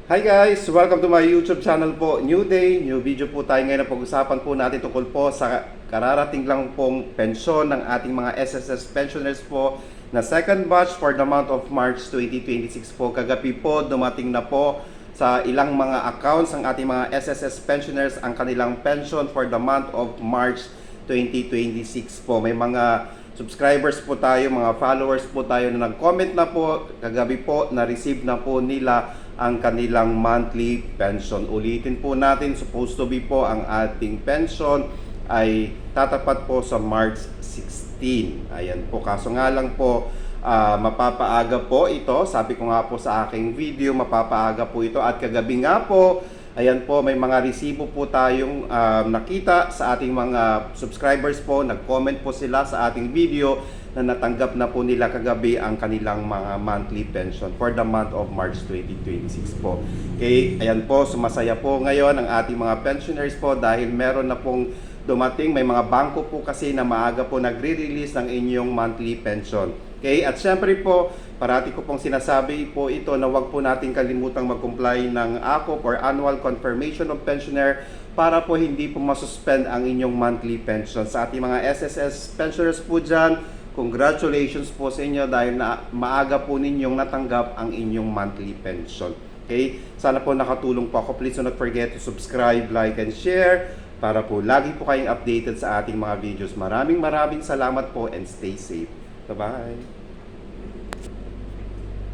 Hi guys! Welcome to my YouTube channel po. New day, new video po tayo ngayon. Pag-usapan po natin tungkol po sa kararating lang pong pensyon ng ating mga SSS pensioners po na second batch for the month of March 2026 po. Kagabi po, dumating na po sa ilang mga accounts ng ating mga SSS pensioners ang kanilang pension for the month of March 2026 po. May mga subscribers po tayo, mga followers po tayo na nag-comment na po. Kagabi po, na-receive na po nila ang kanilang monthly pension. Ulitin po natin, supposed to be po ang ating pension ay tatapat po sa March 16. Ayan po, kaso nga lang po, mapapaaga po ito. Sabi ko nga po sa aking video, mapapaaga po ito. At kagabi nga po, ayan po, may mga resibo po tayong nakita sa ating mga subscribers po. Nag-comment po sila sa ating video na natanggap na po nila kagabi ang kanilang mga monthly pension for the month of March 2026 po. Okay, ayan po, sumasaya po ngayon ang ating mga pensioners po dahil meron na pong dumating. May mga bangko po kasi na maaga po nagre-release ng inyong monthly pension. Okay, at syempre po, parati ko pong sinasabi po ito na wag po natin kalimutang mag-comply ng ACOP or Annual Confirmation of Pensioner para po hindi po masuspend ang inyong monthly pension. Sa ating mga SSS pensioners po dyan, congratulations po sa inyo dahil na maaga po ninyong natanggap ang inyong monthly pension. Okay? Sana po nakatulong po ako. Please do not forget to subscribe, like, and share para po lagi po kayong updated sa ating mga videos. Maraming salamat po and stay safe. Bye-bye!